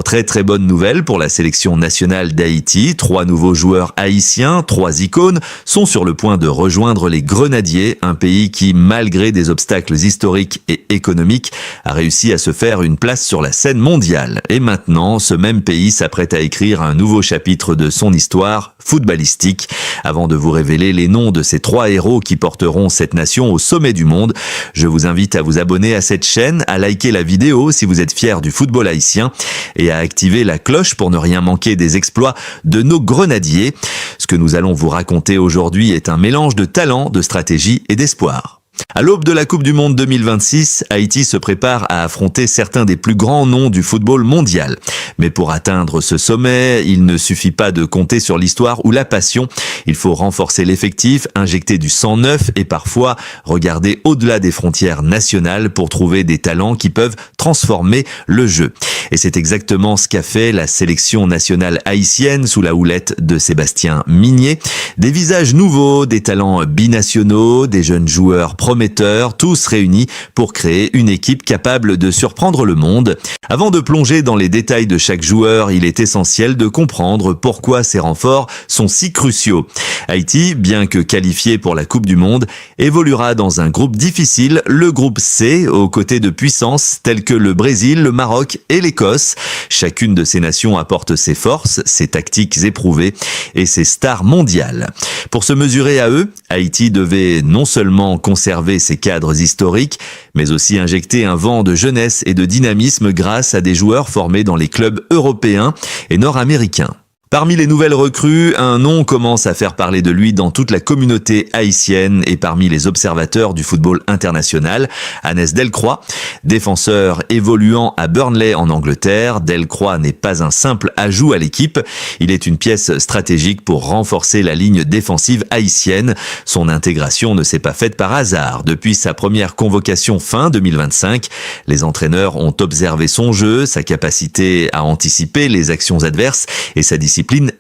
Très très bonne nouvelle pour la sélection nationale d'Haïti. 3 nouveaux joueurs haïtiens, 3 icônes, sont sur le point de rejoindre les Grenadiers, un pays qui, malgré des obstacles historiques et économiques, a réussi à se faire une place sur la scène mondiale. Et maintenant, ce même pays s'apprête à écrire un nouveau chapitre de son histoire footballistique. Avant de vous révéler les noms de ces 3 héros qui porteront cette nation au sommet du monde, je vous invite à vous abonner à cette chaîne, à liker la vidéo si vous êtes fiers du football haïtien et à activer la cloche pour ne rien manquer des exploits de nos Grenadiers. Ce que nous allons vous raconter aujourd'hui est un mélange de talent, de stratégie et d'espoir. À l'aube de la Coupe du Monde 2026, Haïti se prépare à affronter certains des plus grands noms du football mondial. Mais pour atteindre ce sommet, il ne suffit pas de compter sur l'histoire ou la passion. Il faut renforcer l'effectif, injecter du sang neuf et parfois regarder au-delà des frontières nationales pour trouver des talents qui peuvent transformer le jeu. Et c'est exactement ce qu'a fait la sélection nationale haïtienne sous la houlette de Sébastien Migné. Des visages nouveaux, des talents binationaux, des jeunes joueurs prometteurs, tous réunis pour créer une équipe capable de surprendre le monde. Avant de plonger dans les détails de chaque joueur, il est essentiel de comprendre pourquoi ces renforts sont si cruciaux. Haïti, bien que qualifié pour la Coupe du Monde, évoluera dans un groupe difficile, le groupe C, aux côtés de puissances telles que le Brésil, le Maroc et l'Écosse. Chacune de ces nations apporte ses forces, ses tactiques éprouvées et ses stars mondiales. Pour se mesurer à eux, Haïti devait non seulement conserver ses cadres historiques, mais aussi injecter un vent de jeunesse et de dynamisme grâce à des joueurs formés dans les clubs européens et nord-américains. Parmi les nouvelles recrues, un nom commence à faire parler de lui dans toute la communauté haïtienne et parmi les observateurs du football international, Hannes Delcroix. Défenseur évoluant à Burnley en Angleterre, Delcroix n'est pas un simple ajout à l'équipe, il est une pièce stratégique pour renforcer la ligne défensive haïtienne. Son intégration ne s'est pas faite par hasard. Depuis sa première convocation fin 2025, les entraîneurs ont observé son jeu, sa capacité à anticiper les actions adverses et sa discipline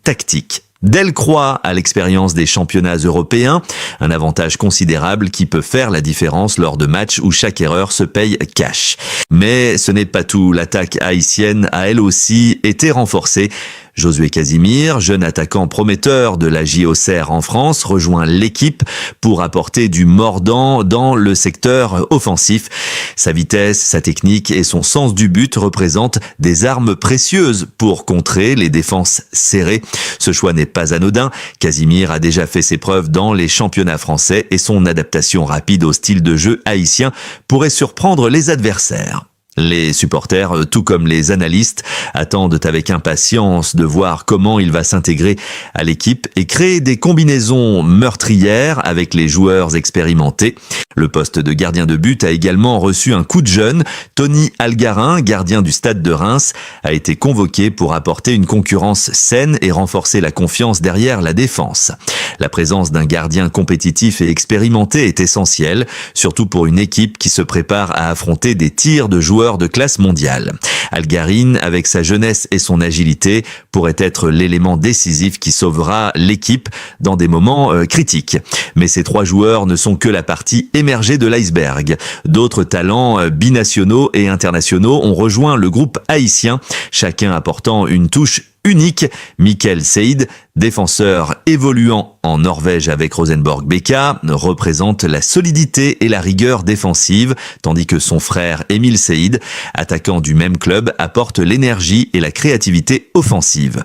tactique. Delcroix a l'expérience des championnats européens, un avantage considérable qui peut faire la différence lors de matchs où chaque erreur se paye cash. Mais ce n'est pas tout, l'attaque haïtienne a elle aussi été renforcée. Josué Casimir, jeune attaquant prometteur de la JOCR en France, rejoint l'équipe pour apporter du mordant dans le secteur offensif. Sa vitesse, sa technique et son sens du but représentent des armes précieuses pour contrer les défenses serrées. Ce choix n'est pas anodin. Casimir a déjà fait ses preuves dans les championnats français et son adaptation rapide au style de jeu haïtien pourrait surprendre les adversaires. Les supporters, tout comme les analystes, attendent avec impatience de voir comment il va s'intégrer à l'équipe et créer des combinaisons meurtrières avec les joueurs expérimentés. Le poste de gardien de but a également reçu un coup de jeune. Tony Algarin, gardien du Stade de Reims, a été convoqué pour apporter une concurrence saine et renforcer la confiance derrière la défense. La présence d'un gardien compétitif et expérimenté est essentielle, surtout pour une équipe qui se prépare à affronter des tirs de joueurs de classe mondiale. Algarin, avec sa jeunesse et son agilité, pourrait être l'élément décisif qui sauvera l'équipe dans des moments critiques. Mais ces 3 joueurs ne sont que la partie émergée de l'iceberg. D'autres talents binationaux et internationaux ont rejoint le groupe haïtien, chacun apportant une touche unique. Mikel Seid, défenseur évoluant en Norvège avec Rosenborg BK, représente la solidité et la rigueur défensive, tandis que son frère Emile Seid, attaquant du même club, apporte l'énergie et la créativité offensive.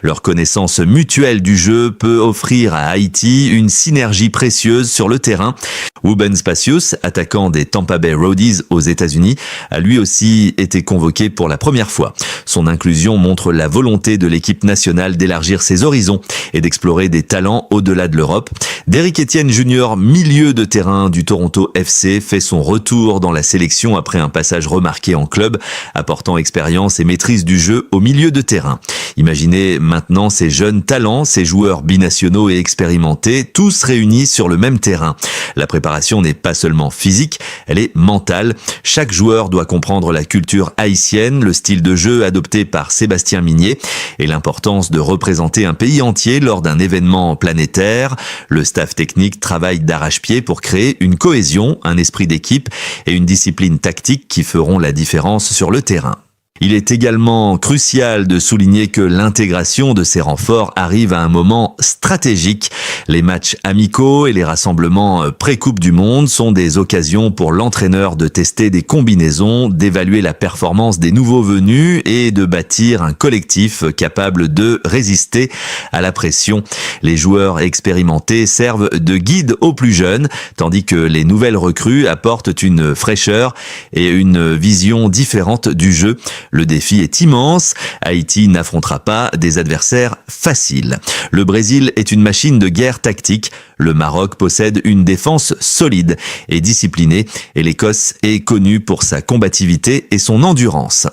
Leur connaissance mutuelle du jeu peut offrir à Haïti une synergie précieuse sur le terrain. Ruben Spacius, attaquant des Tampa Bay Rowdies aux États-Unis, a lui aussi été convoqué pour la première fois. Son inclusion montre la volonté de l'équipe nationale d'élargir ses horizons et d'explorer des talents au-delà de l'Europe. Derrick Etienne Jr., milieu de terrain du Toronto FC, fait son retour dans la sélection après un passage remarqué en club, apportant expérience et maîtrise du jeu au milieu de terrain. Imaginez maintenant ces jeunes talents, ces joueurs binationaux et expérimentés, tous réunis sur le même terrain. La préparation n'est pas seulement physique, elle est mentale. Chaque joueur doit comprendre la culture haïtienne, le style de jeu adopté par Sébastien Migné et l'importance de représenter un pays entier lors d'un événement planétaire. Le staff technique travaille d'arrache-pied pour créer une cohésion, un esprit d'équipe et une discipline tactique qui feront la différence sur le terrain. Il est également crucial de souligner que l'intégration de ces renforts arrive à un moment stratégique. Les matchs amicaux et les rassemblements pré-Coupe du Monde sont des occasions pour l'entraîneur de tester des combinaisons, d'évaluer la performance des nouveaux venus et de bâtir un collectif capable de résister à la pression. Les joueurs expérimentés servent de guide aux plus jeunes, tandis que les nouvelles recrues apportent une fraîcheur et une vision différente du jeu. Le défi est immense. Haïti n'affrontera pas des adversaires faciles. Le Brésil est une machine de guerre tactique. Le Maroc possède une défense solide et disciplinée, et l'Écosse est connue pour sa combativité et son endurance.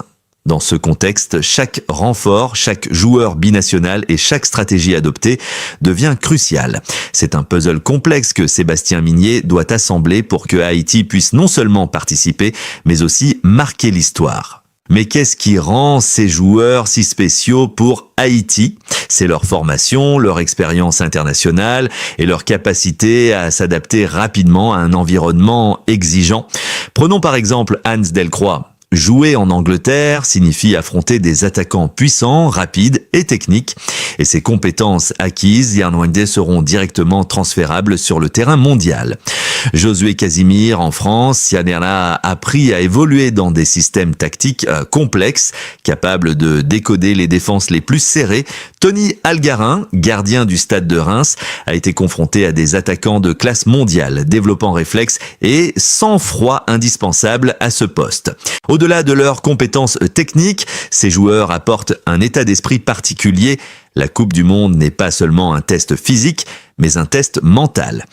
Dans ce contexte, chaque renfort, chaque joueur binational et chaque stratégie adoptée devient cruciale. C'est un puzzle complexe que Sébastien Migné doit assembler pour que Haïti puisse non seulement participer, mais aussi marquer l'histoire. Mais qu'est-ce qui rend ces joueurs si spéciaux pour Haïti? C'est leur formation, leur expérience internationale et leur capacité à s'adapter rapidement à un environnement exigeant. Prenons par exemple Hans Delcroix. Jouer en Angleterre signifie affronter des attaquants puissants, rapides et techniques. Et ces compétences acquises, Yernwende, seront directement transférables sur le terrain mondial. Josué Casimir en France, Yannerla a appris à évoluer dans des systèmes tactiques complexes, capables de décoder les défenses les plus serrées. Tony Algarin, gardien du Stade de Reims, a été confronté à des attaquants de classe mondiale, développant réflexes et sang-froid indispensable à ce poste. Au-delà de leurs compétences techniques, ces joueurs apportent un état d'esprit particulier. La Coupe du Monde n'est pas seulement un test physique, mais un test mental.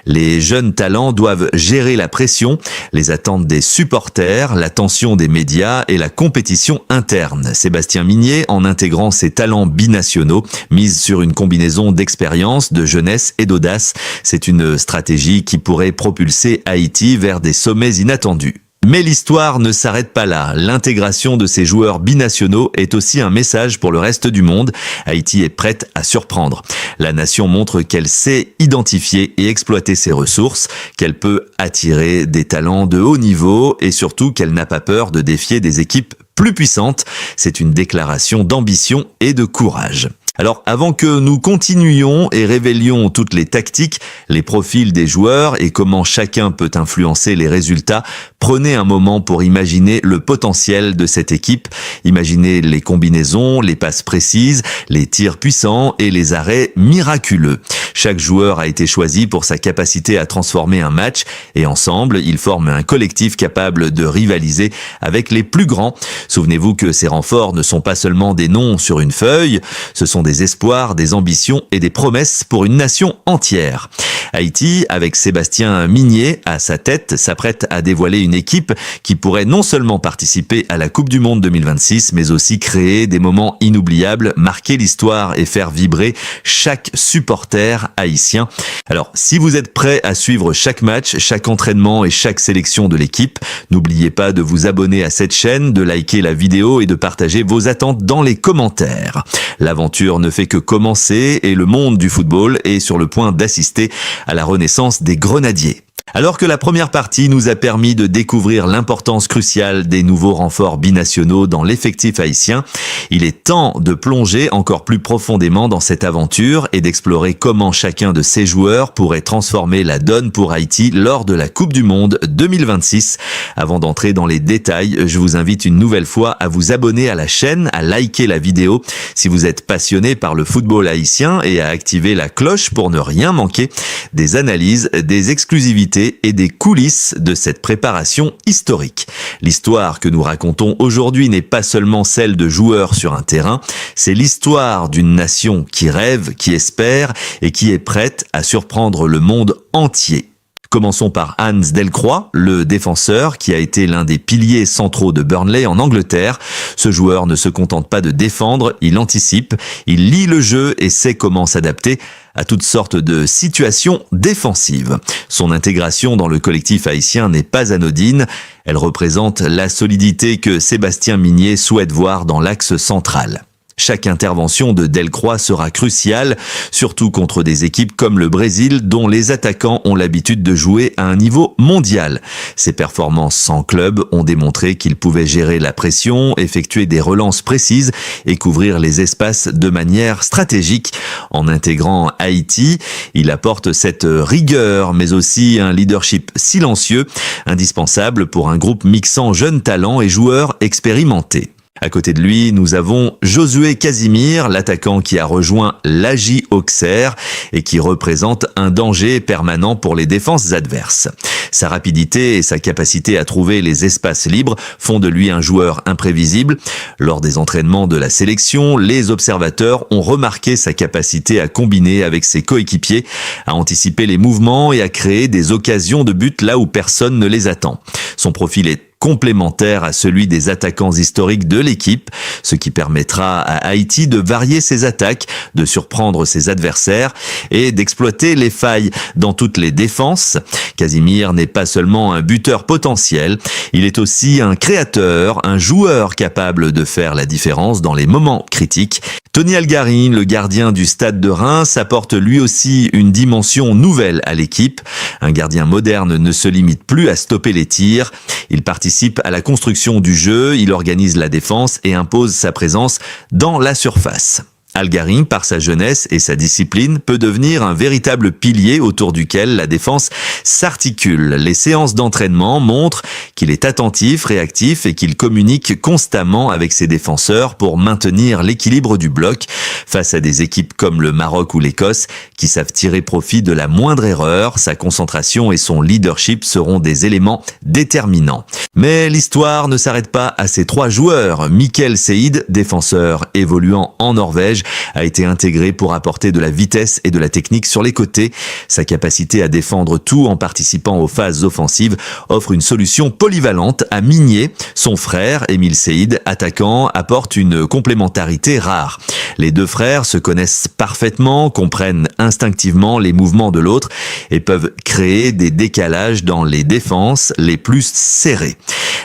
Les jeunes talents doivent gérer la pression, les attentes des supporters, la tension des médias et la compétition interne. Sébastien Migné, en intégrant ses talents binationaux, mise sur une combinaison d'expérience, de jeunesse et d'audace. C'est une stratégie qui pourrait propulser Haïti vers des sommets inattendus. Mais l'histoire ne s'arrête pas là. L'intégration de ces joueurs binationaux est aussi un message pour le reste du monde. Haïti est prête à surprendre. La nation montre qu'elle sait identifier et exploiter ses ressources, qu'elle peut attirer des talents de haut niveau et surtout qu'elle n'a pas peur de défier des équipes plus puissantes. C'est une déclaration d'ambition et de courage. Alors, avant que nous continuions et révélions toutes les tactiques, les profils des joueurs et comment chacun peut influencer les résultats, prenez un moment pour imaginer le potentiel de cette équipe. Imaginez les combinaisons, les passes précises, les tirs puissants et les arrêts miraculeux. Chaque joueur a été choisi pour sa capacité à transformer un match et ensemble, ils forment un collectif capable de rivaliser avec les plus grands. Souvenez-vous que ces renforts ne sont pas seulement des noms sur une feuille, ce sont des espoirs, des ambitions et des promesses pour une nation entière. Haïti, avec Sébastien Migné à sa tête, s'apprête à dévoiler une équipe qui pourrait non seulement participer à la Coupe du Monde 2026, mais aussi créer des moments inoubliables, marquer l'histoire et faire vibrer chaque supporter haïtien. Alors, si vous êtes prêt à suivre chaque match, chaque entraînement et chaque sélection de l'équipe, n'oubliez pas de vous abonner à cette chaîne, de liker la vidéo et de partager vos attentes dans les commentaires. L'aventure ne fait que commencer et le monde du football est sur le point d'assister à la renaissance des grenadiers. Alors que la première partie nous a permis de découvrir l'importance cruciale des nouveaux renforts binationaux dans l'effectif haïtien, il est temps de plonger encore plus profondément dans cette aventure et d'explorer comment chacun de ces joueurs pourrait transformer la donne pour Haïti lors de la Coupe du Monde 2026. Avant d'entrer dans les détails, je vous invite une nouvelle fois à vous abonner à la chaîne, à liker la vidéo si vous êtes passionné par le football haïtien et à activer la cloche pour ne rien manquer des analyses, des exclusivités et des coulisses de cette préparation historique. L'histoire que nous racontons aujourd'hui n'est pas seulement celle de joueurs sur un terrain, c'est l'histoire d'une nation qui rêve, qui espère et qui est prête à surprendre le monde entier. Commençons par Hans Delcroix, le défenseur qui a été l'un des piliers centraux de Burnley en Angleterre. Ce joueur ne se contente pas de défendre, il anticipe, il lit le jeu et sait comment s'adapter à toutes sortes de situations défensives. Son intégration dans le collectif haïtien n'est pas anodine, elle représente la solidité que Sébastien Migné souhaite voir dans l'axe central. Chaque intervention de Delcroix sera cruciale, surtout contre des équipes comme le Brésil, dont les attaquants ont l'habitude de jouer à un niveau mondial. Ses performances sans club ont démontré qu'il pouvait gérer la pression, effectuer des relances précises et couvrir les espaces de manière stratégique. En intégrant Haïti, il apporte cette rigueur, mais aussi un leadership silencieux, indispensable pour un groupe mixant jeunes talents et joueurs expérimentés. À côté de lui, nous avons Josué Casimir, l'attaquant qui a rejoint l'AJ Auxerre et qui représente un danger permanent pour les défenses adverses. Sa rapidité et sa capacité à trouver les espaces libres font de lui un joueur imprévisible. Lors des entraînements de la sélection, les observateurs ont remarqué sa capacité à combiner avec ses coéquipiers, à anticiper les mouvements et à créer des occasions de but là où personne ne les attend. Son profil est complémentaire à celui des attaquants historiques de l'équipe, ce qui permettra à Haïti de varier ses attaques, de surprendre ses adversaires et d'exploiter les failles dans toutes les défenses. Casimir n'est pas seulement un buteur potentiel, il est aussi un créateur, un joueur capable de faire la différence dans les moments critiques. Tony Algarin, le gardien du Stade de Reims, apporte lui aussi une dimension nouvelle à l'équipe. Un gardien moderne ne se limite plus à stopper les tirs. Il participe à la construction du jeu, il organise la défense et impose sa présence dans la surface. Algarin, par sa jeunesse et sa discipline, peut devenir un véritable pilier autour duquel la défense s'articule. Les séances d'entraînement montrent qu'il est attentif, réactif et qu'il communique constamment avec ses défenseurs pour maintenir l'équilibre du bloc face à des équipes comme le Maroc ou l'Écosse qui savent tirer profit de la moindre erreur. Sa concentration et son leadership seront des éléments déterminants. Mais l'histoire ne s'arrête pas à ces trois joueurs. Mikel Seid, défenseur évoluant en Norvège, a été intégré pour apporter de la vitesse et de la technique sur les côtés. Sa capacité à défendre tout en participant aux phases offensives offre une solution polyvalente à Migné. Son frère, Émile Seid, attaquant, apporte une complémentarité rare. Les deux frères se connaissent parfaitement, comprennent instinctivement les mouvements de l'autre et peuvent créer des décalages dans les défenses les plus serrées.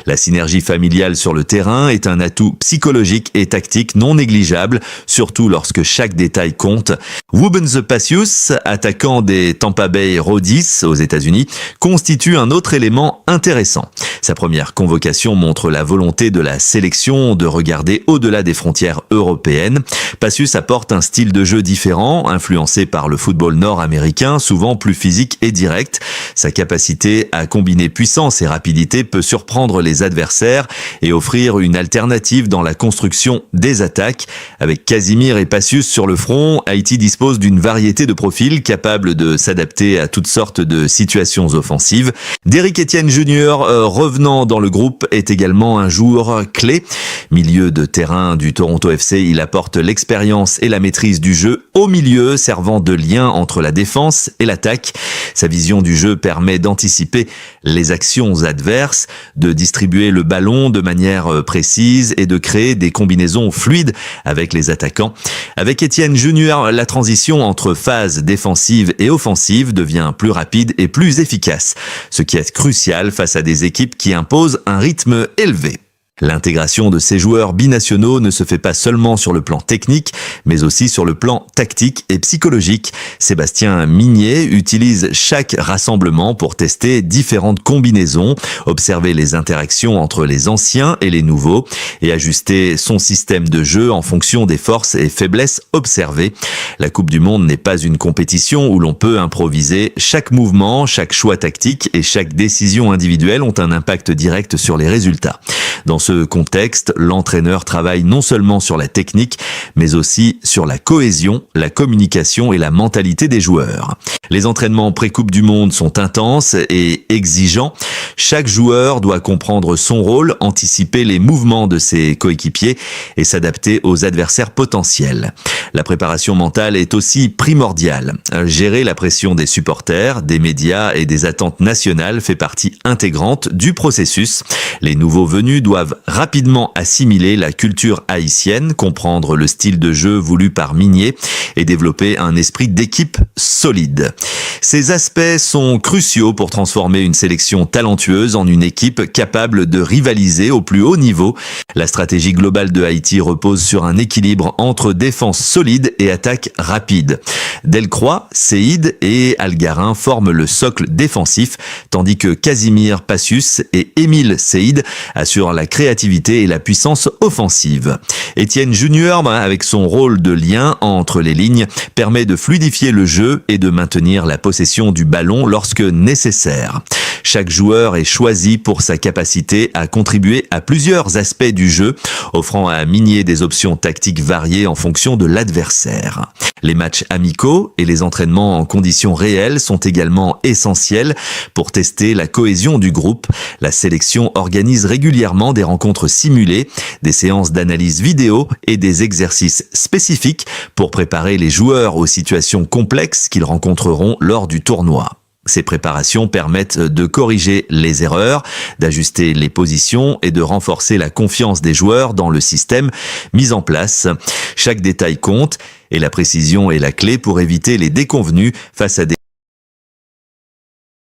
La synergie familiale sur le terrain est un atout psychologique et tactique non négligeable, surtout lorsque chaque détail compte. Wubbenze Pacius, attaquant des Tampa Bay Rowdies aux États-Unis, constitue un autre élément intéressant. Sa première convocation montre la volonté de la sélection de regarder au-delà des frontières européennes. Pacius apporte un style de jeu différent, influencé par le football nord-américain, souvent plus physique et direct. Sa capacité à combiner puissance et rapidité peut surprendre les adversaires et offrir une alternative dans la construction des attaques. Avec Casimir et Pacius sur le front, Haïti dispose d'une variété de profils capables de s'adapter à toutes sortes de situations offensives. Derrick Etienne Jr., revenant dans le groupe, est également un joueur clé. Milieu de terrain du Toronto FC, il apporte l'expérience et la maîtrise du jeu au milieu, servant de lien entre la défense et l'attaque. Sa vision du jeu permet d'anticiper les actions adverses, de distribuer le ballon de manière précise et de créer des combinaisons fluides avec les attaquants. Avec Etienne Junior, la transition entre phase défensive et offensive devient plus rapide et plus efficace, ce qui est crucial face à des équipes qui imposent un rythme élevé. L'intégration de ces joueurs binationaux ne se fait pas seulement sur le plan technique, mais aussi sur le plan tactique et psychologique. Sébastien Migné utilise chaque rassemblement pour tester différentes combinaisons, observer les interactions entre les anciens et les nouveaux et ajuster son système de jeu en fonction des forces et faiblesses observées. La Coupe du Monde n'est pas une compétition où l'on peut improviser. Chaque mouvement, chaque choix tactique et chaque décision individuelle ont un impact direct sur les résultats. Dans ce contexte, l'entraîneur travaille non seulement sur la technique, mais aussi sur la cohésion, la communication et la mentalité des joueurs. Les entraînements pré-Coupe du Monde sont intenses et exigeants. Chaque joueur doit comprendre son rôle, anticiper les mouvements de ses coéquipiers et s'adapter aux adversaires potentiels. La préparation mentale est aussi primordiale. Gérer la pression des supporters, des médias et des attentes nationales fait partie intégrante du processus. Les nouveaux venus doivent doivent rapidement assimiler la culture haïtienne, comprendre le style de jeu voulu par Migné et développer un esprit d'équipe solide. Ces aspects sont cruciaux pour transformer une sélection talentueuse en une équipe capable de rivaliser au plus haut niveau. La stratégie globale de Haïti repose sur un équilibre entre défense solide et attaque rapide. Delcroix, Seïd et Algarin forment le socle défensif, tandis que Casimir Passius et Émile Seïd assurent la créativité et la puissance offensive. Étienne Junior, avec son rôle de lien entre les lignes, permet de fluidifier le jeu et de maintenir la possession du ballon lorsque nécessaire. Chaque joueur est choisi pour sa capacité à contribuer à plusieurs aspects du jeu, offrant à Migné des options tactiques variées en fonction de l'adversaire. Les matchs amicaux et les entraînements en conditions réelles sont également essentiels pour tester la cohésion du groupe. La sélection organise régulièrement des rencontres simulées, des séances d'analyse vidéo et des exercices spécifiques pour préparer les joueurs aux situations complexes qu'ils rencontreront lors du tournoi. Ces préparations permettent de corriger les erreurs, d'ajuster les positions et de renforcer la confiance des joueurs dans le système mis en place. Chaque détail compte et la précision est la clé pour éviter les déconvenues face à des